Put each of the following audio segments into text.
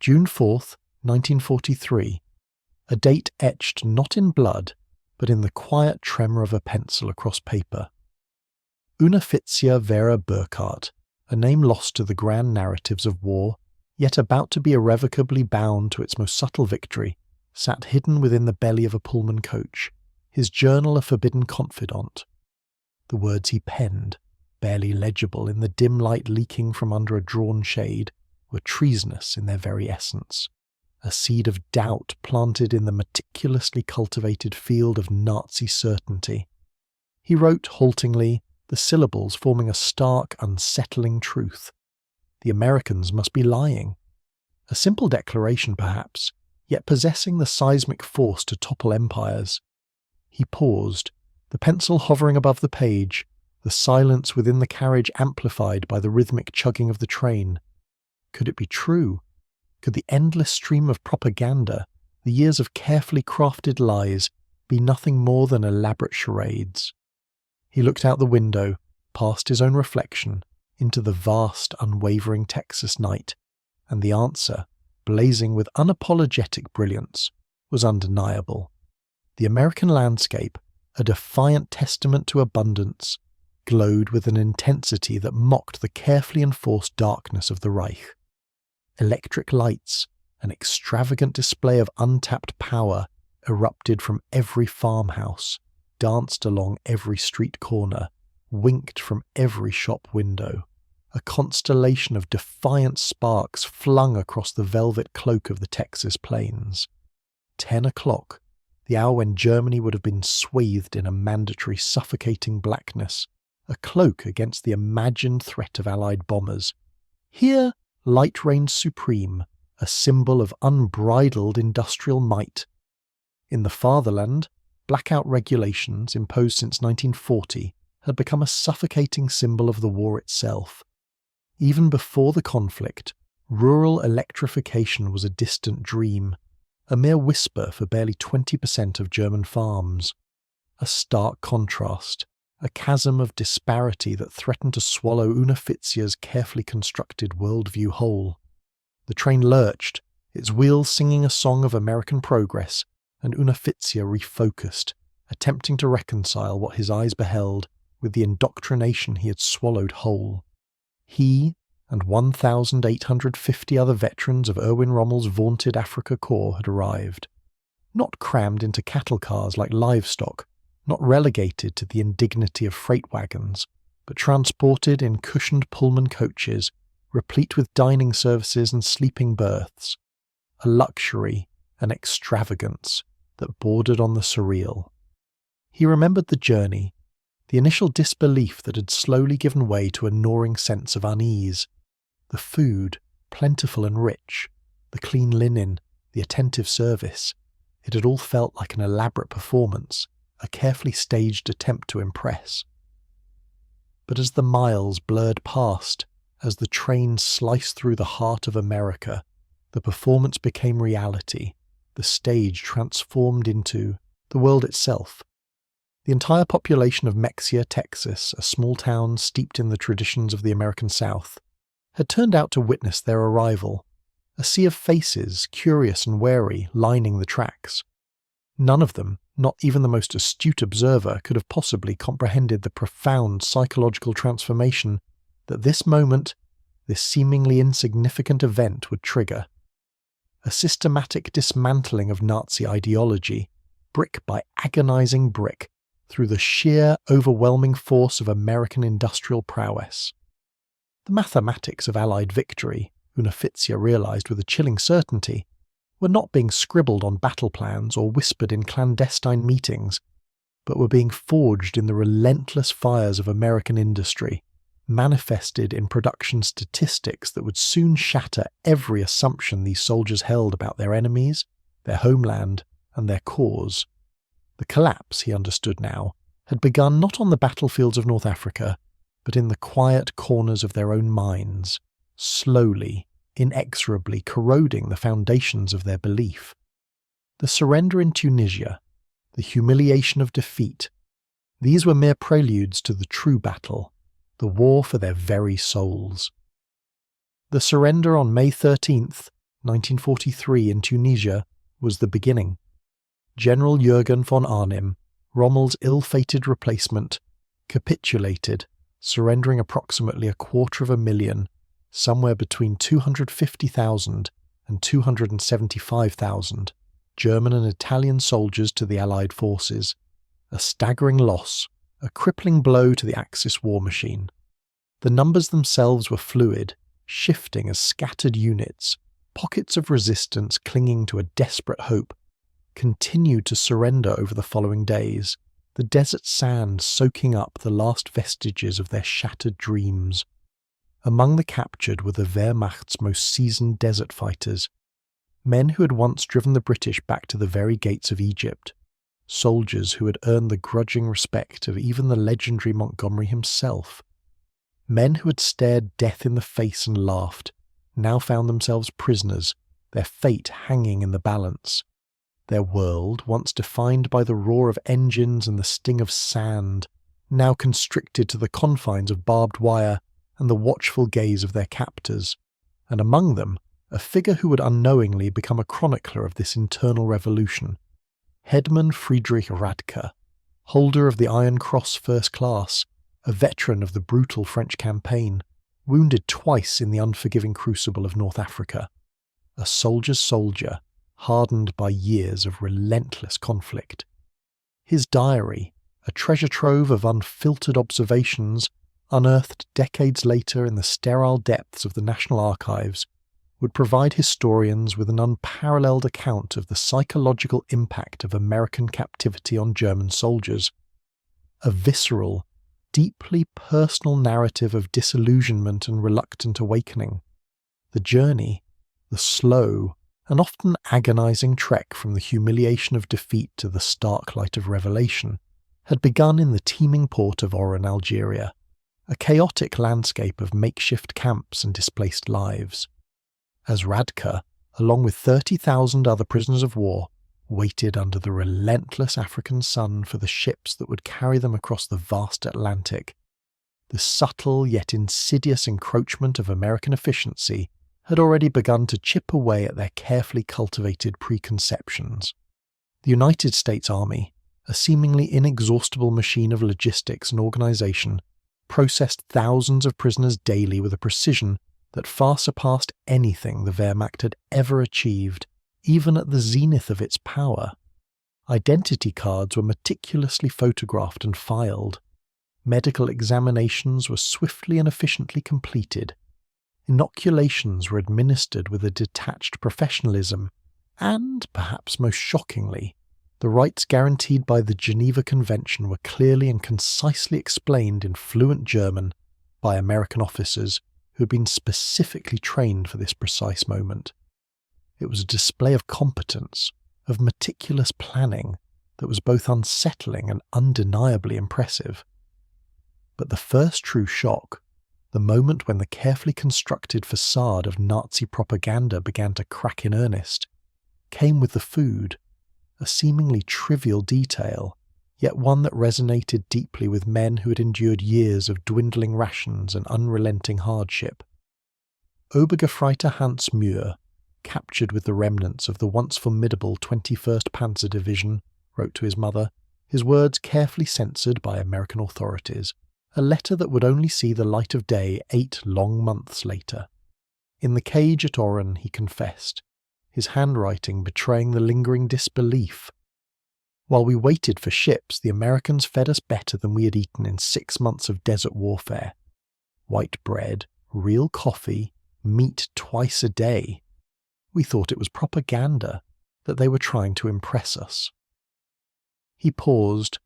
June 4th, 1943, a date etched not in blood, but in the quiet tremor of a pencil across paper. Una Fitzia Vera Burkhardt, a name lost to the grand narratives of war, yet about to be irrevocably bound to its most subtle victory, sat hidden within the belly of a Pullman coach, his journal a forbidden confidant. The words he penned, barely legible in the dim light leaking from under a drawn shade, were treasonous in their very essence, a seed of doubt planted in the meticulously cultivated field of Nazi certainty. He wrote haltingly, the syllables forming a stark, unsettling truth. The Americans must be lying. A simple declaration, perhaps, yet possessing the seismic force to topple empires. He paused, the pencil hovering above the page, the silence within the carriage amplified by the rhythmic chugging of the train. Could it be true? Could the endless stream of propaganda, the years of carefully crafted lies, be nothing more than elaborate charades? He looked out the window, past his own reflection, into the vast, unwavering Texas night, and the answer, blazing with unapologetic brilliance, was undeniable. The American landscape, a defiant testament to abundance, glowed with an intensity that mocked the carefully enforced darkness of the Reich. Electric lights, an extravagant display of untapped power, erupted from every farmhouse, danced along every street corner, winked from every shop window. A constellation of defiant sparks flung across the velvet cloak of the Texas plains. 10 o'clock, the hour when Germany would have been swathed in a mandatory suffocating blackness, a cloak against the imagined threat of Allied bombers. Here, light reigned supreme, a symbol of unbridled industrial might. In the fatherland, blackout regulations imposed since 1940 had become a suffocating symbol of the war itself. Even before the conflict, rural electrification was a distant dream, a mere whisper for barely 20% of German farms. A stark contrast, a chasm of disparity that threatened to swallow Una Fitzia's carefully constructed worldview whole. The train lurched, its wheels singing a song of American progress, and Una Fitzia refocused, attempting to reconcile what his eyes beheld with the indoctrination he had swallowed whole. He and 1,850 other veterans of Erwin Rommel's vaunted Afrika Korps had arrived, not crammed into cattle cars like livestock, not relegated to the indignity of freight wagons, but transported in cushioned Pullman coaches, replete with dining services and sleeping berths, a luxury, an extravagance that bordered on the surreal. He remembered the journey, the initial disbelief that had slowly given way to a gnawing sense of unease. The food, plentiful and rich, the clean linen, the attentive service, it had all felt like an elaborate performance, a carefully staged attempt to impress. But as the miles blurred past, as the train sliced through the heart of America, the performance became reality, the stage transformed into the world itself. The entire population of Mexia, Texas, a small town steeped in the traditions of the American South, had turned out to witness their arrival, a sea of faces, curious and wary, lining the tracks. None of them, not even the most astute observer, could have possibly comprehended the profound psychological transformation that this moment, this seemingly insignificant event would trigger. A systematic dismantling of Nazi ideology, brick by agonizing brick, through the sheer, overwhelming force of American industrial prowess. The mathematics of Allied victory, Una Fitzia realized with a chilling certainty, were not being scribbled on battle plans or whispered in clandestine meetings, but were being forged in the relentless fires of American industry, manifested in production statistics that would soon shatter every assumption these soldiers held about their enemies, their homeland, and their cause. The collapse, he understood now, had begun not on the battlefields of North Africa, but in the quiet corners of their own minds, slowly, inexorably corroding the foundations of their belief. The surrender in Tunisia, the humiliation of defeat, these were mere preludes to the true battle, the war for their very souls. The surrender on May 13th, 1943 in Tunisia, was the beginning. General Jürgen von Arnim, Rommel's ill-fated replacement, capitulated, surrendering approximately 250,000, somewhere between 250,000 and 275,000, German and Italian soldiers to the Allied forces, a staggering loss, a crippling blow to the Axis war machine. The numbers themselves were fluid, shifting as scattered units, pockets of resistance clinging to a desperate hope, continued to surrender over the following days, the desert sand soaking up the last vestiges of their shattered dreams. Among the captured were the Wehrmacht's most seasoned desert fighters, men who had once driven the British back to the very gates of Egypt, soldiers who had earned the grudging respect of even the legendary Montgomery himself. Men who had stared death in the face and laughed, now found themselves prisoners, their fate hanging in the balance. Their world, once defined by the roar of engines and the sting of sand, now constricted to the confines of barbed wire and the watchful gaze of their captors, and among them, a figure who would unknowingly become a chronicler of this internal revolution, Hetman Friedrich Radke, holder of the Iron Cross First Class, a veteran of the brutal French campaign, wounded twice in the unforgiving crucible of North Africa, a soldier's soldier, hardened by years of relentless conflict. His diary, a treasure trove of unfiltered observations, unearthed decades later in the sterile depths of the National Archives, would provide historians with an unparalleled account of the psychological impact of American captivity on German soldiers. A visceral, deeply personal narrative of disillusionment and reluctant awakening. The journey, the slow and often agonizing trek from the humiliation of defeat to the stark light of revelation, had begun in the teeming port of Oran, Algeria, a chaotic landscape of makeshift camps and displaced lives. As Radke, along with 30,000 other prisoners of war, waited under the relentless African sun for the ships that would carry them across the vast Atlantic, the subtle yet insidious encroachment of American efficiency had already begun to chip away at their carefully cultivated preconceptions. The United States Army, a seemingly inexhaustible machine of logistics and organization, processed thousands of prisoners daily with a precision that far surpassed anything the Wehrmacht had ever achieved, even at the zenith of its power. Identity cards were meticulously photographed and filed. Medical examinations were swiftly and efficiently completed. Inoculations were administered with a detached professionalism, and, perhaps most shockingly, the rights guaranteed by the Geneva Convention were clearly and concisely explained in fluent German by American officers who had been specifically trained for this precise moment. It was a display of competence, of meticulous planning, that was both unsettling and undeniably impressive. But the first true shock, the moment when the carefully constructed facade of Nazi propaganda began to crack in earnest, came with the food, a seemingly trivial detail, yet one that resonated deeply with men who had endured years of dwindling rations and unrelenting hardship. Obergefreiter Hans Mühr, captured with the remnants of the once formidable 21st Panzer Division, wrote to his mother, his words carefully censored by American authorities, a letter that would only see the light of day 8 long months later. In the cage at Oran, he confessed, his handwriting betraying the lingering disbelief. While we waited for ships, the Americans fed us better than we had eaten in 6 months of desert warfare. White bread, real coffee, meat twice a day. We thought it was propaganda, that they were trying to impress us. He paused,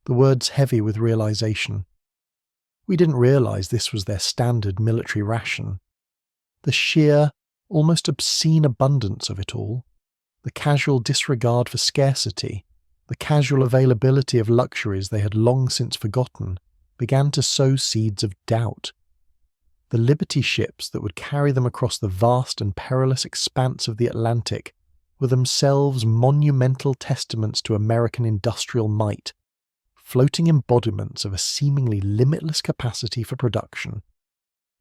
the words heavy with realization. We didn't realize this was their standard military ration. The sheer, almost obscene abundance of it all, the casual disregard for scarcity, the casual availability of luxuries they had long since forgotten, began to sow seeds of doubt. The Liberty ships that would carry them across the vast and perilous expanse of the Atlantic were themselves monumental testaments to American industrial might, floating embodiments of a seemingly limitless capacity for production.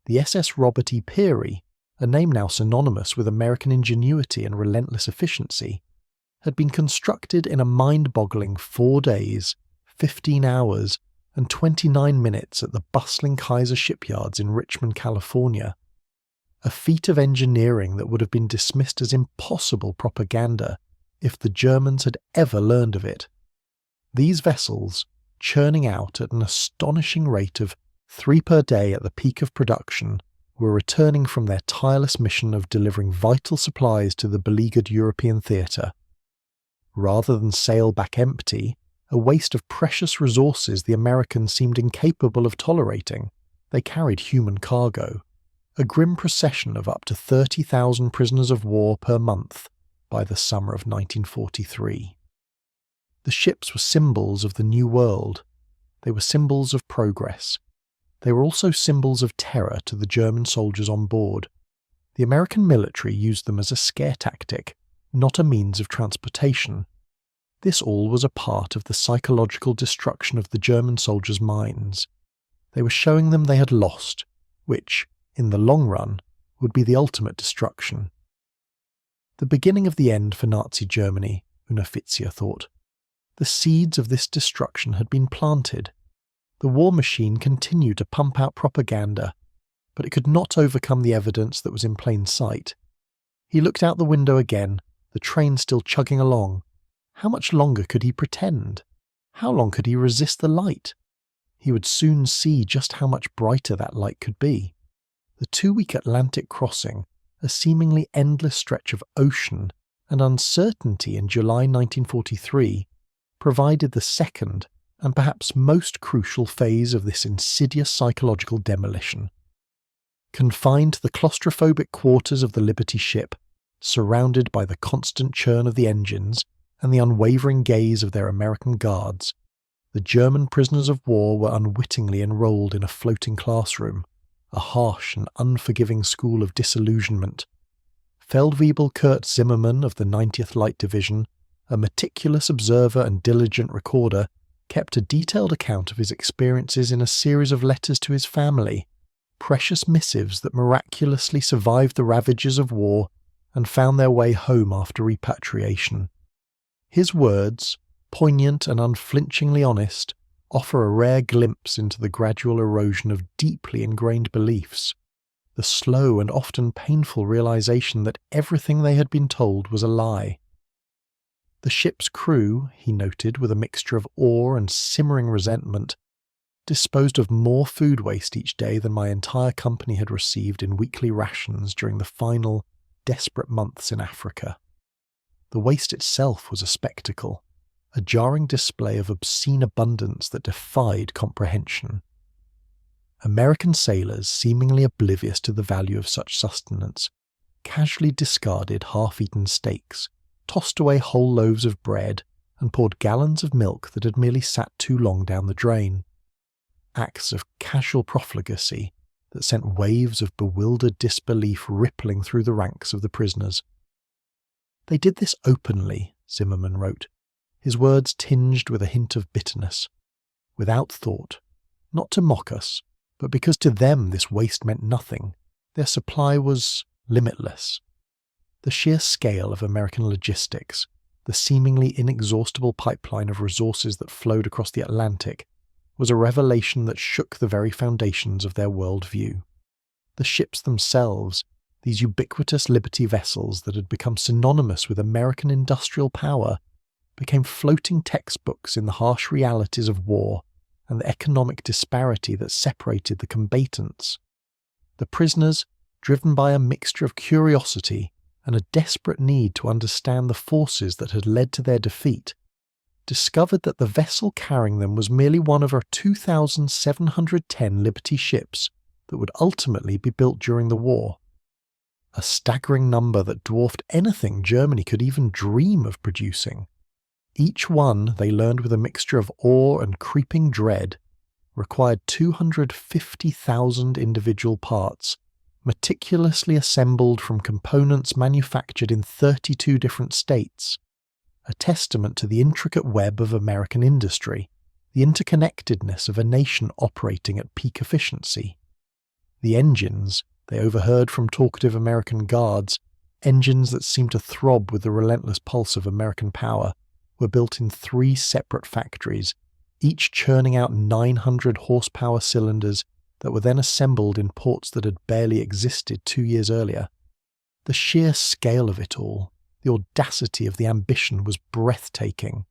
The SS Robert E. Peary, a name now synonymous with American ingenuity and relentless efficiency, had been constructed in a mind-boggling 4 days, 15 hours, and 29 minutes at the bustling Kaiser shipyards in Richmond, California. A feat of engineering that would have been dismissed as impossible propaganda if the Germans had ever learned of it. These vessels, churning out at an astonishing rate of 3 per day at the peak of production, were returning from their tireless mission of delivering vital supplies to the beleaguered European theatre. Rather than sail back empty, a waste of precious resources the Americans seemed incapable of tolerating, they carried human cargo, a grim procession of up to 30,000 prisoners of war per month by the summer of 1943. The ships were symbols of the New World. They were symbols of progress. They were also symbols of terror to the German soldiers on board. The American military used them as a scare tactic, not a means of transportation. This all was a part of the psychological destruction of the German soldiers' minds. They were showing them they had lost, which, in the long run, would be the ultimate destruction. The beginning of the end for Nazi Germany, Una Fitzia thought. The seeds of this destruction had been planted. The war machine continued to pump out propaganda, but it could not overcome the evidence that was in plain sight. He looked out the window again, the train still chugging along. How much longer could he pretend? How long could he resist the light? He would soon see just how much brighter that light could be. The 2-week Atlantic crossing, a seemingly endless stretch of ocean and uncertainty in July 1943, provided the second and perhaps most crucial phase of this insidious psychological demolition. Confined to the claustrophobic quarters of the Liberty ship, surrounded by the constant churn of the engines and the unwavering gaze of their American guards, the German prisoners of war were unwittingly enrolled in a floating classroom, a harsh and unforgiving school of disillusionment. Feldwebel Kurt Zimmermann of the 90th Light Division, a meticulous observer and diligent recorder, kept a detailed account of his experiences in a series of letters to his family, precious missives that miraculously survived the ravages of war and found their way home after repatriation. His words, poignant and unflinchingly honest, offer a rare glimpse into the gradual erosion of deeply ingrained beliefs, the slow and often painful realization that everything they had been told was a lie. The ship's crew, he noted with a mixture of awe and simmering resentment, disposed of more food waste each day than my entire company had received in weekly rations during the final, desperate months in Africa. The waste itself was a spectacle, a jarring display of obscene abundance that defied comprehension. American sailors, seemingly oblivious to the value of such sustenance, casually discarded half-eaten steaks, tossed away whole loaves of bread, and poured gallons of milk that had merely sat too long down the drain. Acts of casual profligacy that sent waves of bewildered disbelief rippling through the ranks of the prisoners. They did this openly, Zimmermann wrote, his words tinged with a hint of bitterness, without thought, not to mock us, but because to them this waste meant nothing. Their supply was limitless. The sheer scale of American logistics, the seemingly inexhaustible pipeline of resources that flowed across the Atlantic, was a revelation that shook the very foundations of their worldview. The ships themselves, these ubiquitous Liberty vessels that had become synonymous with American industrial power, became floating textbooks in the harsh realities of war and the economic disparity that separated the combatants. The prisoners, driven by a mixture of curiosity and a desperate need to understand the forces that had led to their defeat, discovered that the vessel carrying them was merely one of our 2,710 Liberty ships that would ultimately be built during the war. A staggering number that dwarfed anything Germany could even dream of producing. Each one, they learned with a mixture of awe and creeping dread, required 250,000 individual parts, meticulously assembled from components manufactured in 32 different states, a testament to the intricate web of American industry, the interconnectedness of a nation operating at peak efficiency. The engines, They overheard from talkative American guards engines that seemed to throb with the relentless pulse of American power were built in 3 separate factories, each churning out 900 horsepower cylinders that were then assembled in ports that had barely existed 2 years earlier. The sheer scale of it all, the audacity of the ambition was breathtaking,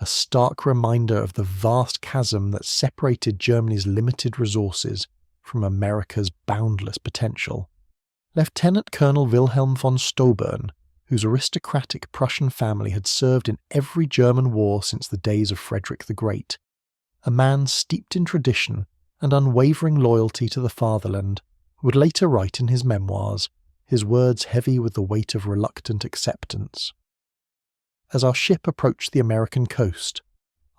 a stark reminder of the vast chasm that separated Germany's limited resources from America's boundless potential. Lieutenant Colonel Wilhelm von Stobern, whose aristocratic Prussian family had served in every German war since the days of Frederick the Great, a man steeped in tradition and unwavering loyalty to the fatherland, would later write in his memoirs, his words heavy with the weight of reluctant acceptance. As our ship approached the American coast,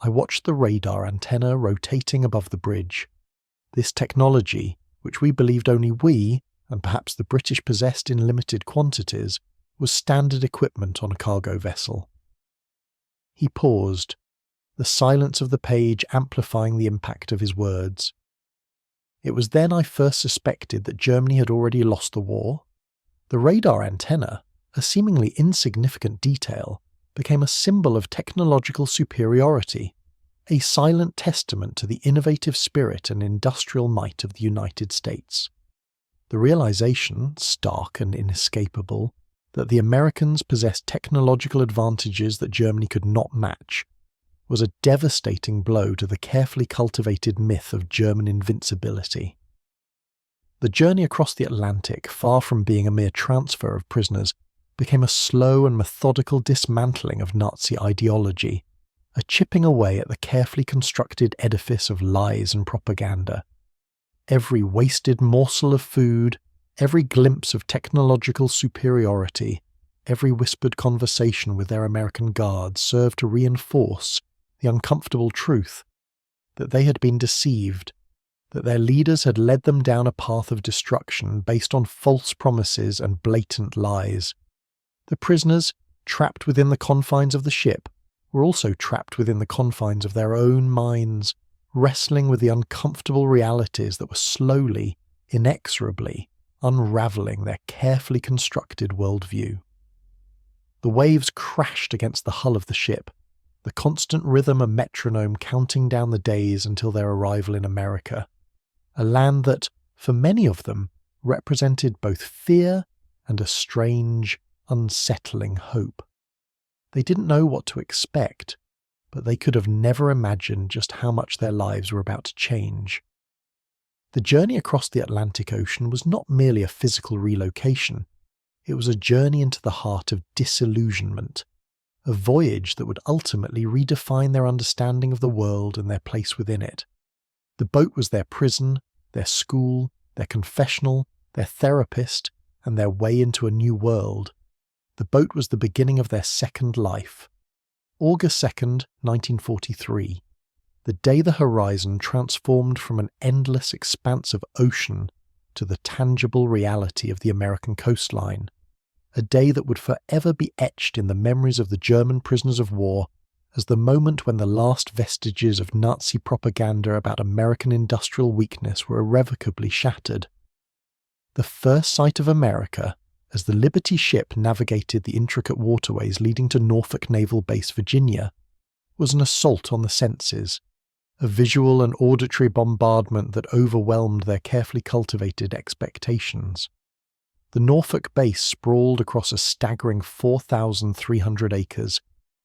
I watched the radar antenna rotating above the bridge. This technology, which we believed only we, and perhaps the British possessed in limited quantities, was standard equipment on a cargo vessel. He paused, the silence of the page amplifying the impact of his words. It was then I first suspected that Germany had already lost the war. The radar antenna, a seemingly insignificant detail, became a symbol of technological superiority, a silent testament to the innovative spirit and industrial might of the United States. The realization, stark and inescapable, that the Americans possessed technological advantages that Germany could not match, was a devastating blow to the carefully cultivated myth of German invincibility. The journey across the Atlantic, far from being a mere transfer of prisoners, became a slow and methodical dismantling of Nazi ideology, a chipping away at the carefully constructed edifice of lies and propaganda. Every wasted morsel of food, every glimpse of technological superiority, every whispered conversation with their American guards served to reinforce the uncomfortable truth that they had been deceived, that their leaders had led them down a path of destruction based on false promises and blatant lies. The prisoners, trapped within the confines of the ship, were also trapped within the confines of their own minds, wrestling with the uncomfortable realities that were slowly, inexorably, unravelling their carefully constructed worldview. The waves crashed against the hull of the ship, the constant rhythm a metronome counting down the days until their arrival in America, a land that, for many of them, represented both fear and a strange, unsettling hope. They didn't know what to expect, but they could have never imagined just how much their lives were about to change. The journey across the Atlantic Ocean was not merely a physical relocation, it was a journey into the heart of disillusionment, a voyage that would ultimately redefine their understanding of the world and their place within it. The boat was their prison, their school, their confessional, their therapist, and their way into a new world. The boat was the beginning of their second life. August 2nd, 1943. The day the horizon transformed from an endless expanse of ocean to the tangible reality of the American coastline. A day that would forever be etched in the memories of the German prisoners of war as the moment when the last vestiges of Nazi propaganda about American industrial weakness were irrevocably shattered. The first sight of America, as the Liberty ship navigated the intricate waterways leading to Norfolk Naval Base, Virginia, was an assault on the senses, a visual and auditory bombardment that overwhelmed their carefully cultivated expectations. The Norfolk base sprawled across a staggering 4,300 acres,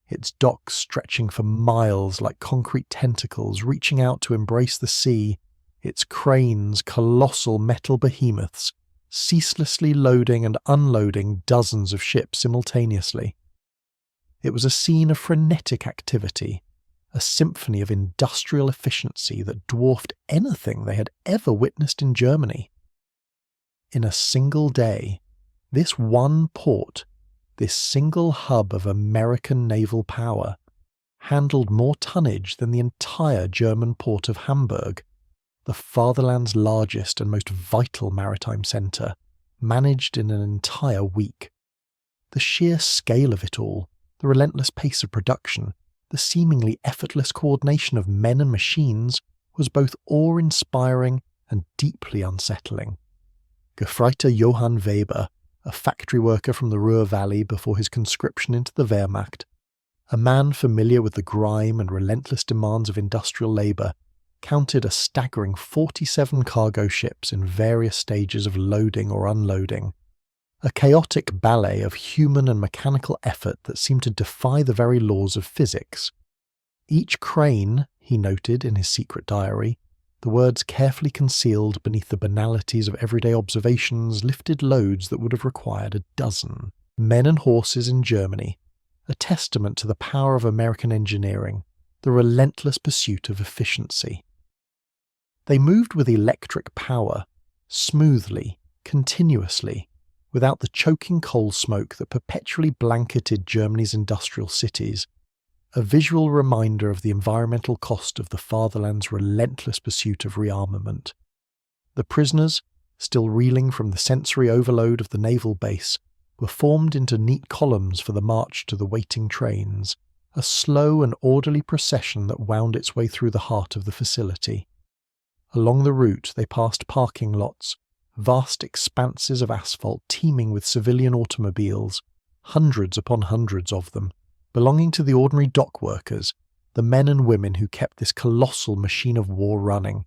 its docks stretching for miles like concrete tentacles reaching out to embrace the sea, its cranes, colossal metal behemoths, ceaselessly loading and unloading dozens of ships simultaneously. It was a scene of frenetic activity, a symphony of industrial efficiency that dwarfed anything they had ever witnessed in Germany. In a single day, this one port, this single hub of American naval power, handled more tonnage than the entire German port of Hamburg, the fatherland's largest and most vital maritime centre, managed in an entire week. The sheer scale of it all, the relentless pace of production, the seemingly effortless coordination of men and machines was both awe-inspiring and deeply unsettling. Gefreiter Johann Weber, a factory worker from the Ruhr Valley before his conscription into the Wehrmacht, a man familiar with the grime and relentless demands of industrial labour, counted a staggering 47 cargo ships in various stages of loading or unloading, a chaotic ballet of human and mechanical effort that seemed to defy the very laws of physics. Each crane, he noted in his secret diary, the words carefully concealed beneath the banalities of everyday observations, lifted loads that would have required a dozen men and horses in Germany, a testament to the power of American engineering, the relentless pursuit of efficiency. They moved with electric power, smoothly, continuously, without the choking coal smoke that perpetually blanketed Germany's industrial cities, a visual reminder of the environmental cost of the fatherland's relentless pursuit of rearmament. The prisoners, still reeling from the sensory overload of the naval base, were formed into neat columns for the march to the waiting trains, a slow and orderly procession that wound its way through the heart of the facility. Along the route they passed parking lots, vast expanses of asphalt teeming with civilian automobiles, hundreds upon hundreds of them, belonging to the ordinary dock workers, the men and women who kept this colossal machine of war running.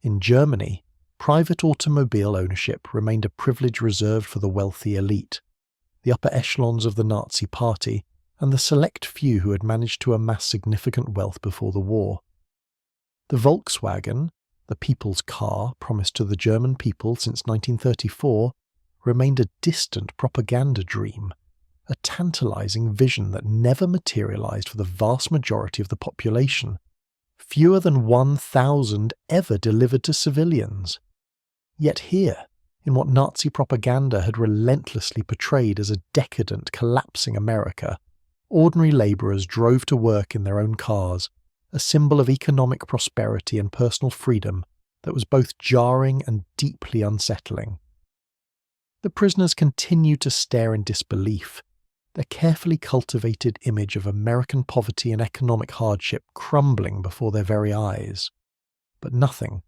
In Germany, private automobile ownership remained a privilege reserved for the wealthy elite, the upper echelons of the Nazi Party, and the select few who had managed to amass significant wealth before the war. The Volkswagen, the people's car promised to the German people since 1934, remained a distant propaganda dream, a tantalizing vision that never materialized for the vast majority of the population. Fewer than 1,000 ever delivered to civilians. Yet here, in what Nazi propaganda had relentlessly portrayed as a decadent, collapsing America, ordinary labourers drove to work in their own cars, a symbol of economic prosperity and personal freedom that was both jarring and deeply unsettling. The prisoners continued to stare in disbelief, their carefully cultivated image of American poverty and economic hardship crumbling before their very eyes. But nothing,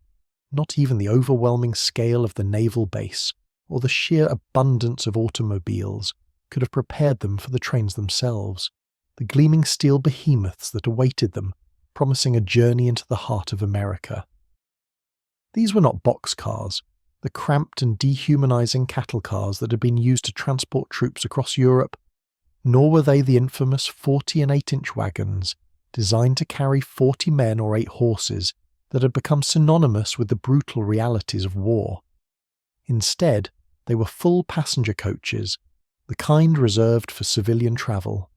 not even the overwhelming scale of the naval base or the sheer abundance of automobiles, could have prepared them for the trains themselves, the gleaming steel behemoths that awaited them, promising a journey into the heart of America. These were not boxcars, the cramped and dehumanizing cattle cars that had been used to transport troops across Europe, nor were they the infamous 40 and 8-inch wagons, designed to carry 40 men or 8 horses, that had become synonymous with the brutal realities of war. Instead, they were full passenger coaches, the kind reserved for civilian travel.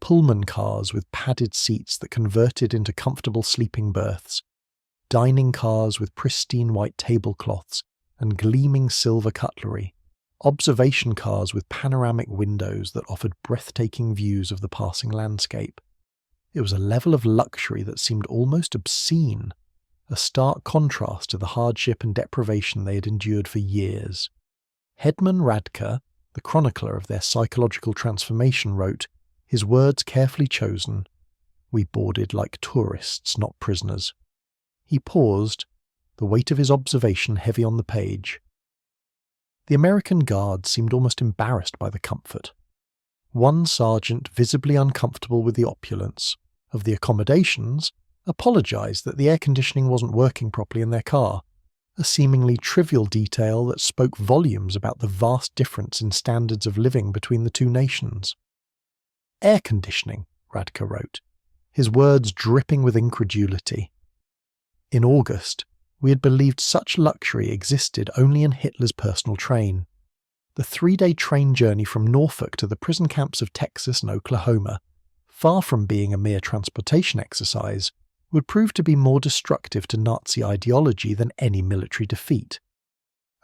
Pullman cars with padded seats that converted into comfortable sleeping berths, dining cars with pristine white tablecloths and gleaming silver cutlery, observation cars with panoramic windows that offered breathtaking views of the passing landscape. It was a level of luxury that seemed almost obscene, a stark contrast to the hardship and deprivation they had endured for years. Hedman Radke, the chronicler of their psychological transformation, wrote, his words carefully chosen, "We boarded like tourists, not prisoners." He paused, the weight of his observation heavy on the page. The American guard seemed almost embarrassed by the comfort. One sergeant, visibly uncomfortable with the opulence of the accommodations, apologized that the air conditioning wasn't working properly in their car, a seemingly trivial detail that spoke volumes about the vast difference in standards of living between the two nations. Air conditioning, Radke wrote, his words dripping with incredulity. In August, we had believed such luxury existed only in Hitler's personal train. The 3-day train journey from Norfolk to the prison camps of Texas and Oklahoma, far from being a mere transportation exercise, would prove to be more destructive to Nazi ideology than any military defeat.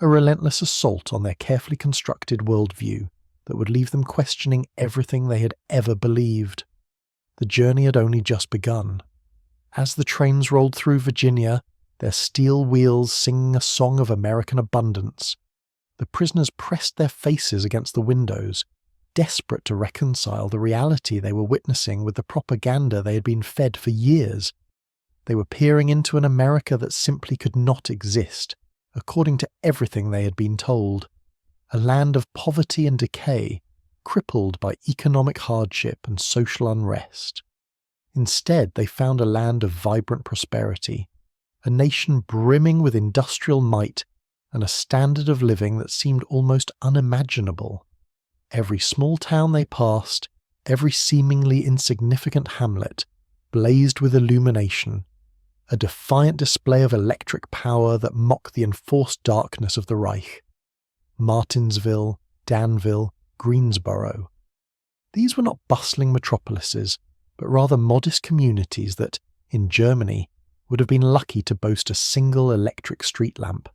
A relentless assault on their carefully constructed worldview that would leave them questioning everything they had ever believed. The journey had only just begun. As the trains rolled through Virginia, their steel wheels singing a song of American abundance, the prisoners pressed their faces against the windows, desperate to reconcile the reality they were witnessing with the propaganda they had been fed for years. They were peering into an America that simply could not exist, according to everything they had been told, a land of poverty and decay, crippled by economic hardship and social unrest. Instead, they found a land of vibrant prosperity, a nation brimming with industrial might and a standard of living that seemed almost unimaginable. Every small town they passed, every seemingly insignificant hamlet, blazed with illumination, a defiant display of electric power that mocked the enforced darkness of the Reich. Martinsville, Danville, Greensboro. These were not bustling metropolises, but rather modest communities that, in Germany, would have been lucky to boast a single electric street lamp.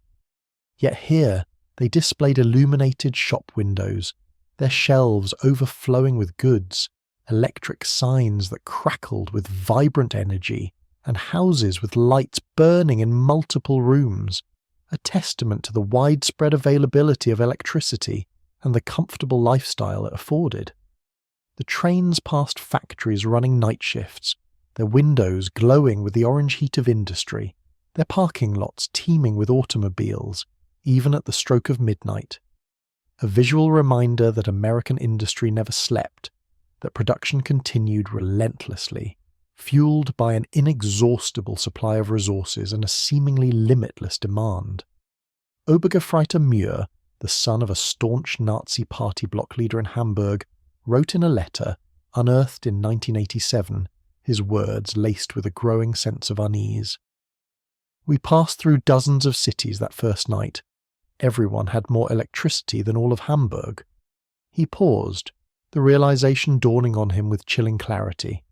Yet here they displayed illuminated shop windows, their shelves overflowing with goods, electric signs that crackled with vibrant energy, and houses with lights burning in multiple rooms, a testament to the widespread availability of electricity and the comfortable lifestyle it afforded. The trains passed factories running night shifts, their windows glowing with the orange heat of industry, their parking lots teeming with automobiles, even at the stroke of midnight. A visual reminder that American industry never slept, that production continued relentlessly, fueled by an inexhaustible supply of resources and a seemingly limitless demand. Obergefreiter Muir, the son of a staunch Nazi party bloc leader in Hamburg, wrote in a letter, unearthed in 1987, his words laced with a growing sense of unease. "We passed through dozens of cities that first night. Everyone had more electricity than all of Hamburg." He paused, the realization dawning on him with chilling clarity.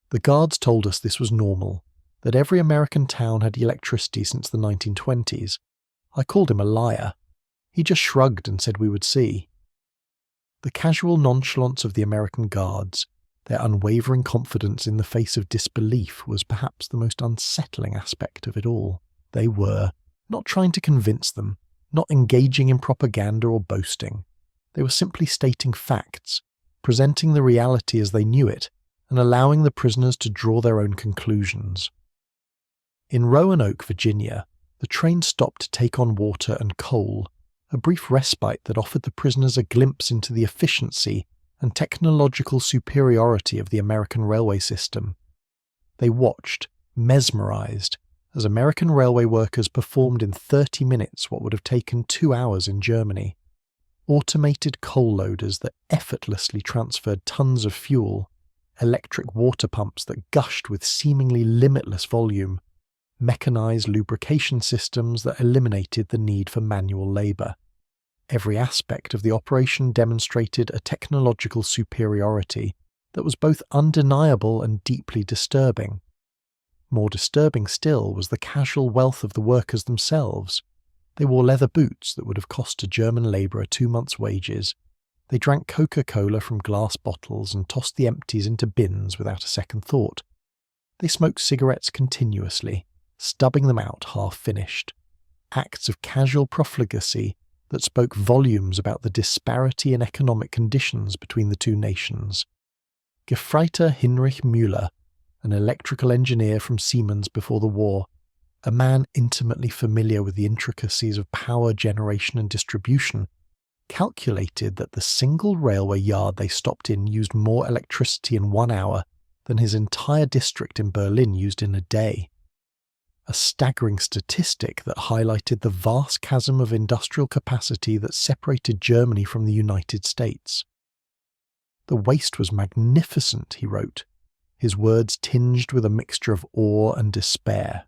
"The guards told us this was normal, that every American town had electricity since the 1920s. I called him a liar. He just shrugged and said we would see." The casual nonchalance of the American guards, their unwavering confidence in the face of disbelief, was perhaps the most unsettling aspect of it all. They were not trying to convince them, not engaging in propaganda or boasting. They were simply stating facts, presenting the reality as they knew it, and allowing the prisoners to draw their own conclusions. In Roanoke, Virginia, the train stopped to take on water and coal, a brief respite that offered the prisoners a glimpse into the efficiency and technological superiority of the American railway system. They watched, mesmerized, as American railway workers performed in 30 minutes what would have taken 2 hours in Germany. Automated coal loaders that effortlessly transferred tons of fuel, electric water pumps that gushed with seemingly limitless volume, mechanized lubrication systems that eliminated the need for manual labor. Every aspect of the operation demonstrated a technological superiority that was both undeniable and deeply disturbing. More disturbing still was the casual wealth of the workers themselves. They wore leather boots that would have cost a German labourer 2 months' wages. They drank Coca-Cola from glass bottles and tossed the empties into bins without a second thought. They smoked cigarettes continuously, stubbing them out half-finished. Acts of casual profligacy that spoke volumes about the disparity in economic conditions between the two nations. Gefreiter Hinrich Müller, an electrical engineer from Siemens before the war, a man intimately familiar with the intricacies of power generation and distribution, calculated that the single railway yard they stopped in used more electricity in 1 hour than his entire district in Berlin used in a day. A staggering statistic that highlighted the vast chasm of industrial capacity that separated Germany from the United States. "The waste was magnificent," he wrote, his words tinged with a mixture of awe and despair.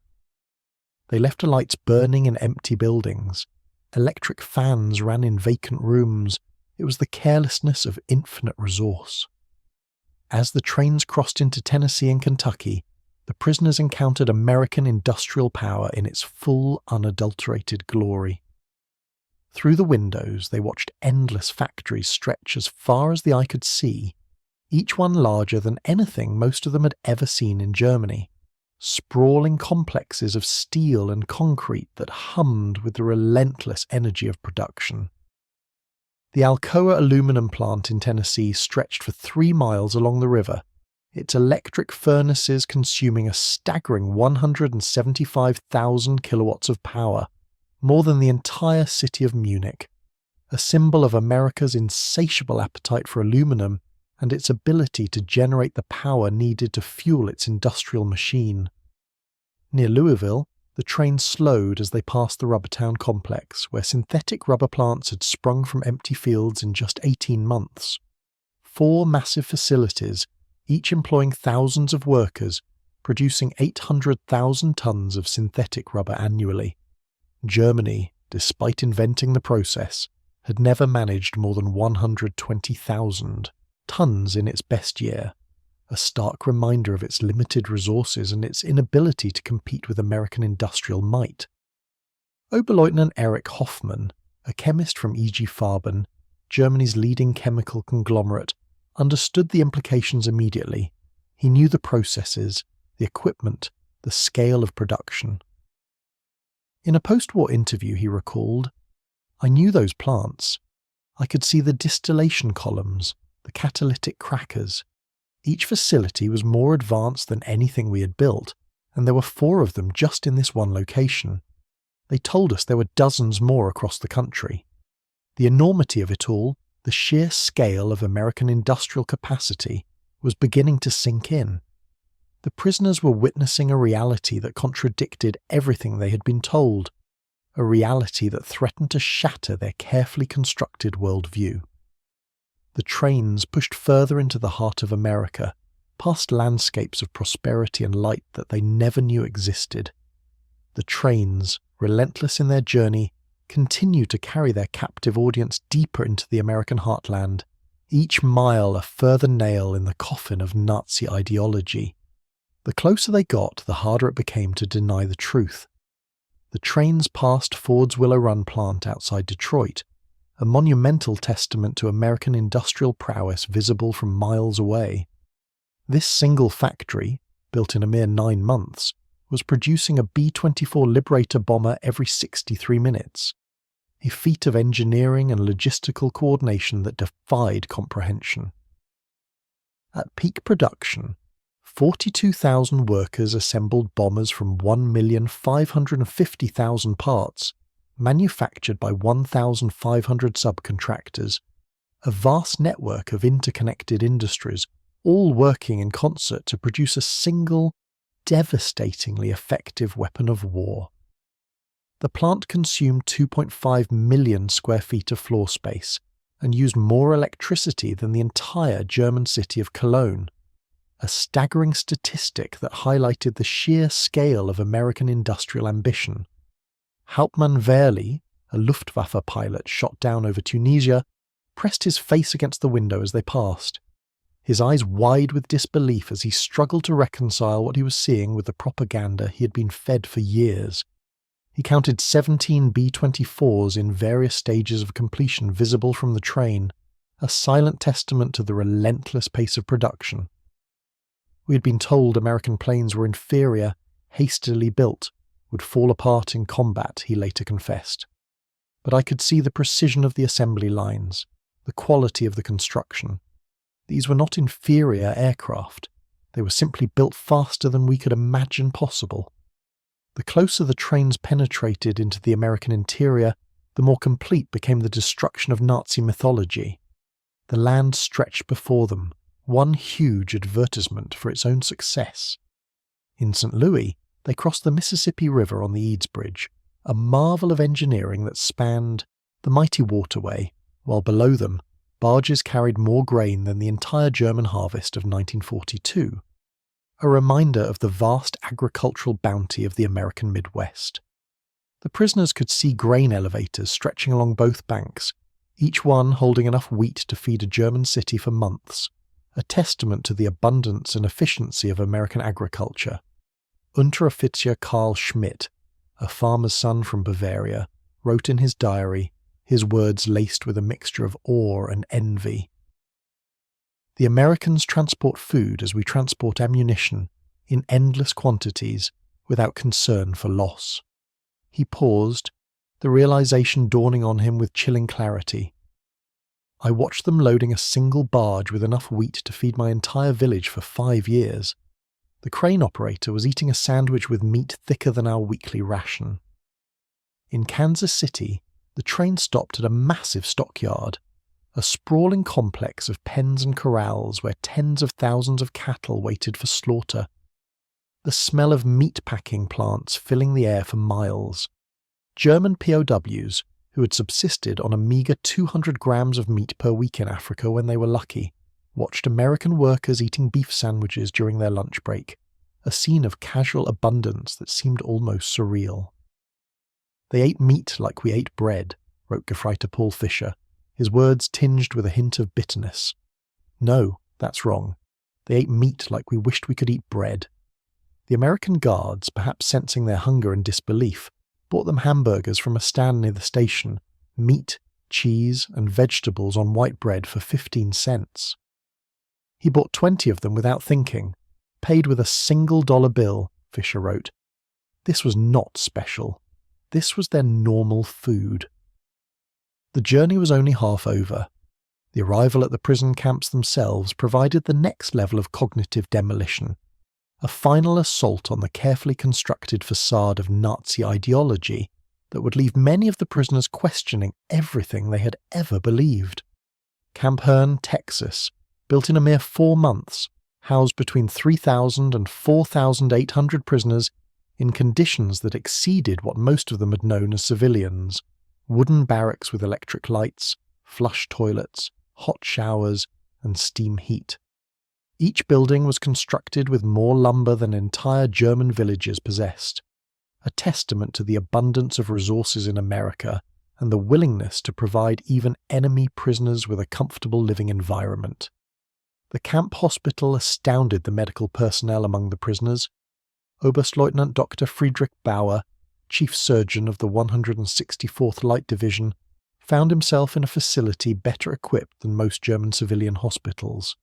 They left lights burning in empty buildings. Electric fans ran in vacant rooms. It was the carelessness of infinite resource. As the trains crossed into Tennessee and Kentucky, the prisoners encountered American industrial power in its full, unadulterated glory. Through the windows, they watched endless factories stretch as far as the eye could see, each one larger than anything most of them had ever seen in Germany. Sprawling complexes of steel and concrete that hummed with the relentless energy of production. The Alcoa aluminum plant in Tennessee stretched for 3 miles along the river, its electric furnaces consuming a staggering 175,000 kilowatts of power, more than the entire city of Munich, a symbol of America's insatiable appetite for aluminum and its ability to generate the power needed to fuel its industrial machine. Near Louisville, the train slowed as they passed the rubber town complex, where synthetic rubber plants had sprung from empty fields in just 18 months. 4 massive facilities, each employing thousands of workers, producing 800,000 tons of synthetic rubber annually. Germany, despite inventing the process, had never managed more than 120,000 tons in its best year, a stark reminder of its limited resources and its inability to compete with American industrial might. Oberleutnant Erich Hoffmann, a chemist from E.G. Farben, Germany's leading chemical conglomerate, understood the implications immediately. He knew the processes, the equipment, the scale of production. In a post-war interview, he recalled, "I knew those plants. I could see the distillation columns, the catalytic crackers. Each facility was more advanced than anything we had built, and there were 4 of them just in this one location. They told us there were dozens more across the country. The enormity of it all, the sheer scale of American industrial capacity, was beginning to sink in. The prisoners were witnessing a reality that contradicted everything they had been told, a reality that threatened to shatter their carefully constructed worldview." The trains pushed further into the heart of America, past landscapes of prosperity and light that they never knew existed. The trains, relentless in their journey, continued to carry their captive audience deeper into the American heartland, each mile a further nail in the coffin of Nazi ideology. The closer they got, the harder it became to deny the truth. The trains passed Ford's Willow Run plant outside Detroit, a monumental testament to American industrial prowess visible from miles away. This single factory, built in a mere 9 months, was producing a B-24 Liberator bomber every 63 minutes, a feat of engineering and logistical coordination that defied comprehension. At peak production, 42,000 workers assembled bombers from 1,550,000 parts, manufactured by 1,500 subcontractors, a vast network of interconnected industries, all working in concert to produce a single, devastatingly effective weapon of war. The plant consumed 2.5 million square feet of floor space and used more electricity than the entire German city of Cologne, a staggering statistic that highlighted the sheer scale of American industrial ambition. Hauptmann Wehrli, a Luftwaffe pilot shot down over Tunisia, pressed his face against the window as they passed, his eyes wide with disbelief as he struggled to reconcile what he was seeing with the propaganda he had been fed for years. He counted 17 B-24s in various stages of completion visible from the train, a silent testament to the relentless pace of production. We had been told American planes were inferior, hastily built, would fall apart in combat, he later confessed. But I could see the precision of the assembly lines, the quality of the construction. These were not inferior aircraft. They were simply built faster than we could imagine possible. The closer the trains penetrated into the American interior, the more complete became the destruction of Nazi mythology. The land stretched before them, one huge advertisement for its own success. In St. Louis, they crossed the Mississippi River on the Eads Bridge, a marvel of engineering that spanned the mighty waterway, while below them, barges carried more grain than the entire German harvest of 1942, a reminder of the vast agricultural bounty of the American Midwest. The prisoners could see grain elevators stretching along both banks, each one holding enough wheat to feed a German city for months, a testament to the abundance and efficiency of American agriculture. Unteroffizier Karl Schmidt, a farmer's son from Bavaria, wrote in his diary, his words laced with a mixture of awe and envy. The Americans transport food as we transport ammunition, in endless quantities, without concern for loss. He paused, the realization dawning on him with chilling clarity. I watched them loading a single barge with enough wheat to feed my entire village for 5 years. The crane operator was eating a sandwich with meat thicker than our weekly ration. In Kansas City, the train stopped at a massive stockyard, a sprawling complex of pens and corrals where tens of thousands of cattle waited for slaughter. The smell of meat-packing plants filling the air for miles. German POWs, who had subsisted on a meagre 200 grams of meat per week in Africa when they were lucky, watched American workers eating beef sandwiches during their lunch break, a scene of casual abundance that seemed almost surreal. "They ate meat like we ate bread," wrote Gefreiter Paul Fischer, his words tinged with a hint of bitterness. No, that's wrong. They ate meat like we wished we could eat bread. The American guards, perhaps sensing their hunger and disbelief, bought them hamburgers from a stand near the station, meat, cheese, and vegetables on white bread for 15 cents. He bought 20 of them without thinking, paid with a single dollar bill, Fisher wrote. This was not special. This was their normal food. The journey was only half over. The arrival at the prison camps themselves provided the next level of cognitive demolition, a final assault on the carefully constructed facade of Nazi ideology that would leave many of the prisoners questioning everything they had ever believed. Camp Hearn, Texas, built in a mere 4 months, housed between 3,000 and 4,800 prisoners in conditions that exceeded what most of them had known as civilians: wooden barracks with electric lights, flush toilets, hot showers, and steam heat. Each building was constructed with more lumber than entire German villages possessed, a testament to the abundance of resources in America and the willingness to provide even enemy prisoners with a comfortable living environment. The camp hospital astounded the medical personnel among the prisoners. Oberstleutnant Dr. Friedrich Bauer, chief surgeon of the 164th Light Division, found himself in a facility better equipped than most German civilian hospitals.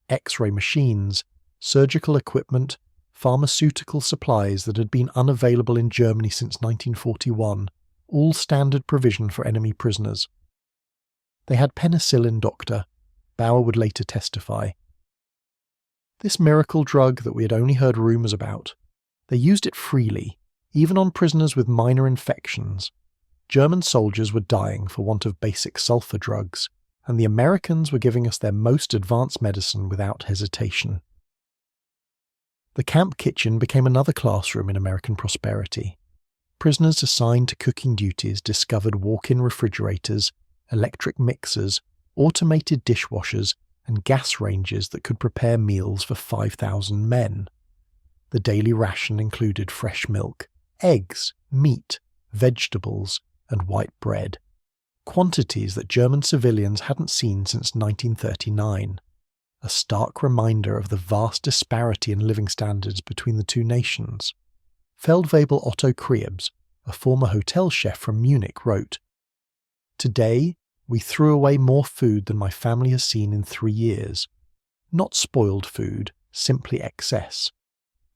X-ray machines, surgical equipment, pharmaceutical supplies that had been unavailable in Germany since 1941, all standard provision for enemy prisoners. They had penicillin, Doctor, Bauer would later testify. This miracle drug that we had only heard rumours about, they used it freely, even on prisoners with minor infections. German soldiers were dying for want of basic sulfur drugs, and the Americans were giving us their most advanced medicine without hesitation. The camp kitchen became another classroom in American prosperity. Prisoners assigned to cooking duties discovered walk-in refrigerators, electric mixers, automated dishwashers, and gas ranges that could prepare meals for 5,000 men. The daily ration included fresh milk, eggs, meat, vegetables, and white bread, quantities that German civilians hadn't seen since 1939, a stark reminder of the vast disparity in living standards between the two nations. Feldwebel Otto Krebs, a former hotel chef from Munich, wrote, "Today, we threw away more food than my family has seen in 3 years. Not spoiled food, simply excess.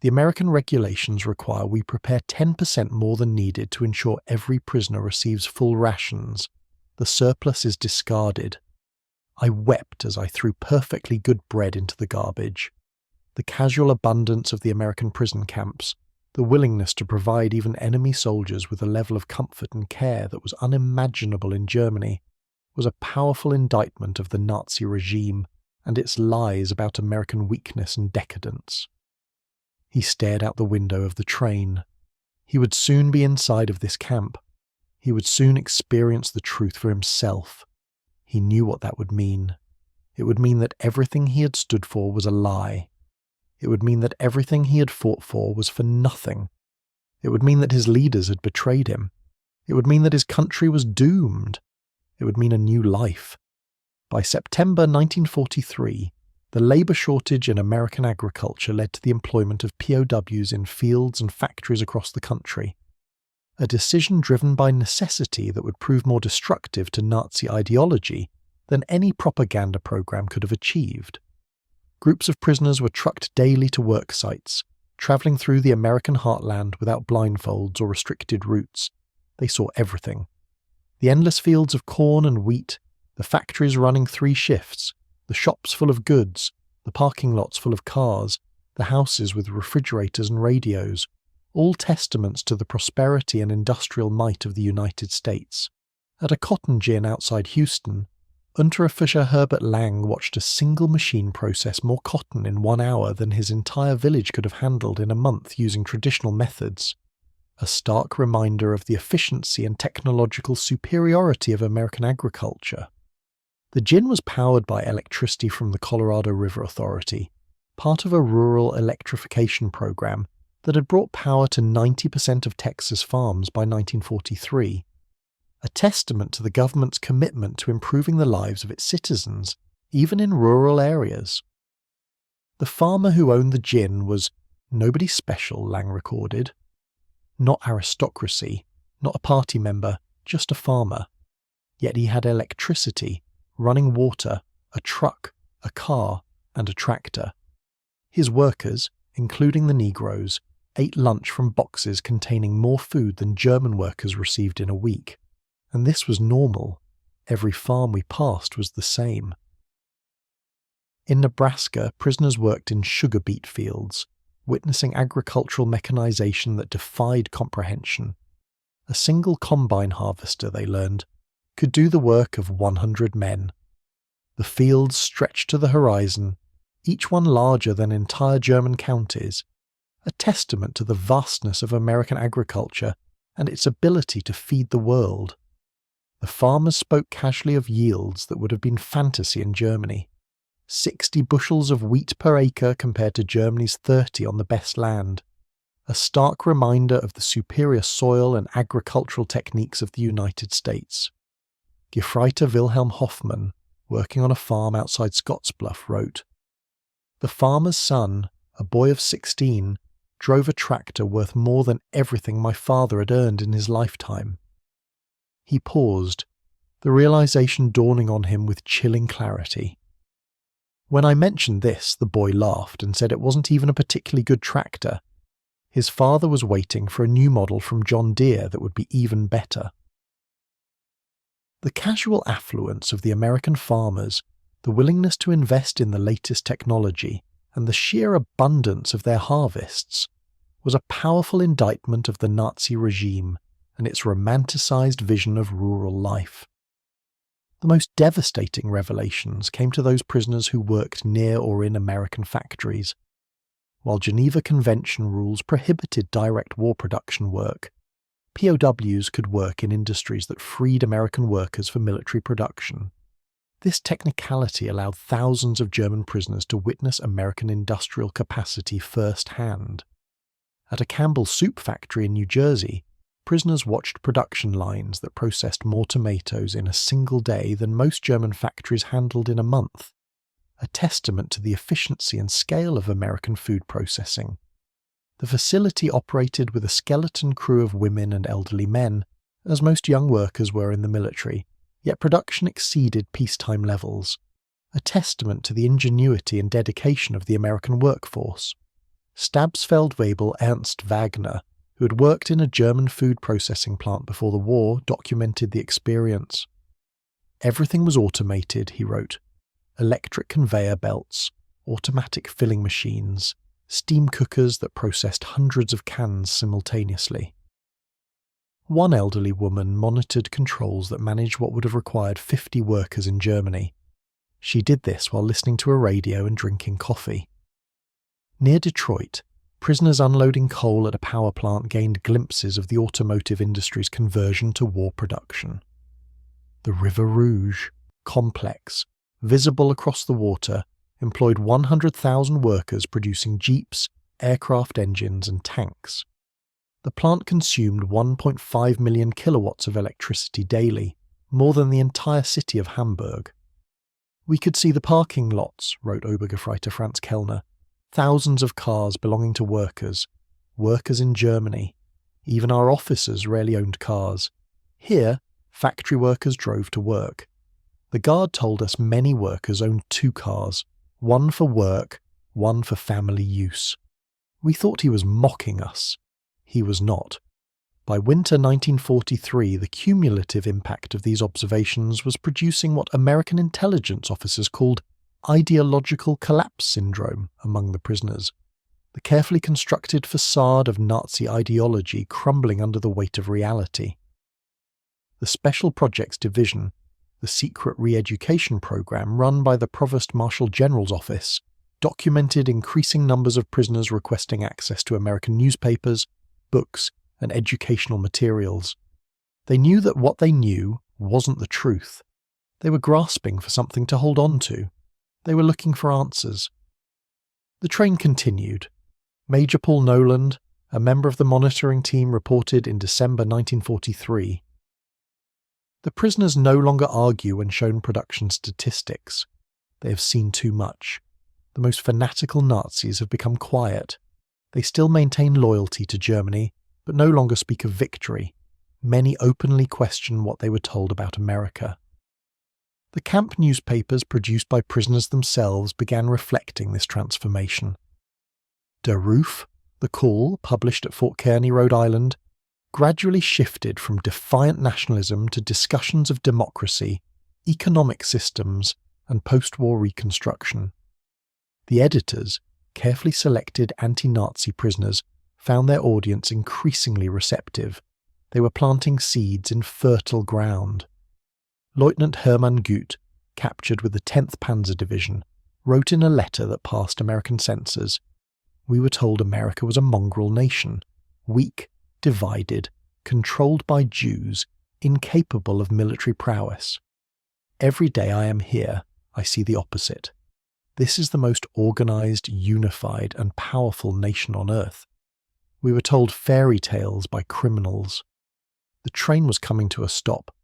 The American regulations require we prepare 10% more than needed to ensure every prisoner receives full rations. The surplus is discarded. I wept as I threw perfectly good bread into the garbage. The casual abundance of the American prison camps, the willingness to provide even enemy soldiers with a level of comfort and care that was unimaginable in Germany, was a powerful indictment of the Nazi regime and its lies about American weakness and decadence." He stared out the window of the train. He would soon be inside of this camp. He would soon experience the truth for himself. He knew what that would mean. It would mean that everything he had stood for was a lie. It would mean that everything he had fought for was for nothing. It would mean that his leaders had betrayed him. It would mean that his country was doomed. It would mean a new life. By September 1943, the labour shortage in American agriculture led to the employment of POWs in fields and factories across the country, a decision driven by necessity that would prove more destructive to Nazi ideology than any propaganda program could have achieved. Groups of prisoners were trucked daily to work sites, travelling through the American heartland without blindfolds or restricted routes. They saw everything. The endless fields of corn and wheat, the factories running 3 shifts, the shops full of goods, the parking lots full of cars, the houses with refrigerators and radios, all testaments to the prosperity and industrial might of the United States. At a cotton gin outside Houston, Unteroffizier Herbert Lang watched a single machine process more cotton in 1 hour than his entire village could have handled in a month using traditional methods. A stark reminder of the efficiency and technological superiority of American agriculture. The gin was powered by electricity from the Colorado River Authority, part of a rural electrification program that had brought power to 90% of Texas farms by 1943. A testament to the government's commitment to improving the lives of its citizens, even in rural areas. The farmer who owned the gin was nobody special, Lang recorded. Not aristocracy, not a party member, just a farmer. Yet he had electricity, running water, a truck, a car, and a tractor. His workers, including the Negroes, ate lunch from boxes containing more food than German workers received in a week. And this was normal. Every farm we passed was the same. In Nebraska, prisoners worked in sugar beet fields, witnessing agricultural mechanization that defied comprehension. A single combine harvester, they learned, could do the work of 100 men. The fields stretched to the horizon, each one larger than entire German counties, a testament to the vastness of American agriculture and its ability to feed the world. The farmers spoke casually of yields that would have been fantasy in Germany. 60 bushels of wheat per acre compared to Germany's 30 on the best land. A stark reminder of the superior soil and agricultural techniques of the United States. Gefreiter Wilhelm Hoffmann, working on a farm outside Scottsbluff, wrote, "The farmer's son, a boy of 16, drove a tractor worth more than everything my father had earned in his lifetime." He paused, the realization dawning on him with chilling clarity. When I mentioned this, the boy laughed and said it wasn't even a particularly good tractor. His father was waiting for a new model from John Deere that would be even better. The casual affluence of the American farmers, the willingness to invest in the latest technology, and the sheer abundance of their harvests was a powerful indictment of the Nazi regime and its romanticized vision of rural life. The most devastating revelations came to those prisoners who worked near or in American factories. While Geneva Convention rules prohibited direct war production work, POWs could work in industries that freed American workers for military production. This technicality allowed thousands of German prisoners to witness American industrial capacity firsthand. At a Campbell soup factory in New Jersey, prisoners watched production lines that processed more tomatoes in a single day than most German factories handled in a month, a testament to the efficiency and scale of American food processing. The facility operated with a skeleton crew of women and elderly men, as most young workers were in the military, yet production exceeded peacetime levels, a testament to the ingenuity and dedication of the American workforce. Stabsfeldwebel Ernst Wagner, who had worked in a German food processing plant before the war, documented the experience. Everything was automated, he wrote. Electric conveyor belts, automatic filling machines, steam cookers that processed hundreds of cans simultaneously. One elderly woman monitored controls that managed what would have required 50 workers in Germany. She did this while listening to a radio and drinking coffee. Near Detroit, prisoners unloading coal at a power plant gained glimpses of the automotive industry's conversion to war production. The River Rouge, complex, visible across the water, employed 100,000 workers producing jeeps, aircraft engines, and tanks. The plant consumed 1.5 million kilowatts of electricity daily, more than the entire city of Hamburg. "We could see the parking lots," wrote Obergefreiter Franz Kellner. "Thousands of cars belonging to workers in Germany. Even our officers rarely owned cars. Here, factory workers drove to work. The guard told us many workers owned 2 cars, one for work, one for family use. We thought he was mocking us. He was not. By winter 1943, the cumulative impact of these observations was producing what American intelligence officers called ideological collapse syndrome among the prisoners. the carefully constructed facade of Nazi ideology crumbling under the weight of reality. The Special Projects Division, the secret re-education program run by the Provost Marshal General's Office, documented increasing numbers of prisoners requesting access to American newspapers, books, and educational materials. They knew that what they knew wasn't the truth. They were grasping for something to hold on to. They were looking for answers. The train continued. Major Paul Noland, a member of the monitoring team, reported in December 1943. The prisoners no longer argue when shown production statistics. They have seen too much. The most fanatical Nazis have become quiet. They still maintain loyalty to Germany, but no longer speak of victory. Many openly question what they were told about America. The camp newspapers produced by prisoners themselves began reflecting this transformation. Der Ruf, the Call, published at Fort Kearny, Rhode Island, gradually shifted from defiant nationalism to discussions of democracy, economic systems, and post-war reconstruction. The editors, carefully selected anti-Nazi prisoners, found their audience increasingly receptive. They were planting seeds in fertile ground. Lieutenant Hermann Gut, captured with the 10th Panzer Division, wrote in a letter that passed American censors, "We were told America was a mongrel nation, weak, divided, controlled by Jews, incapable of military prowess. Every day I am here, I see the opposite. This is the most organized, unified, and powerful nation on earth. We were told fairy tales by criminals." The train was coming to a stop.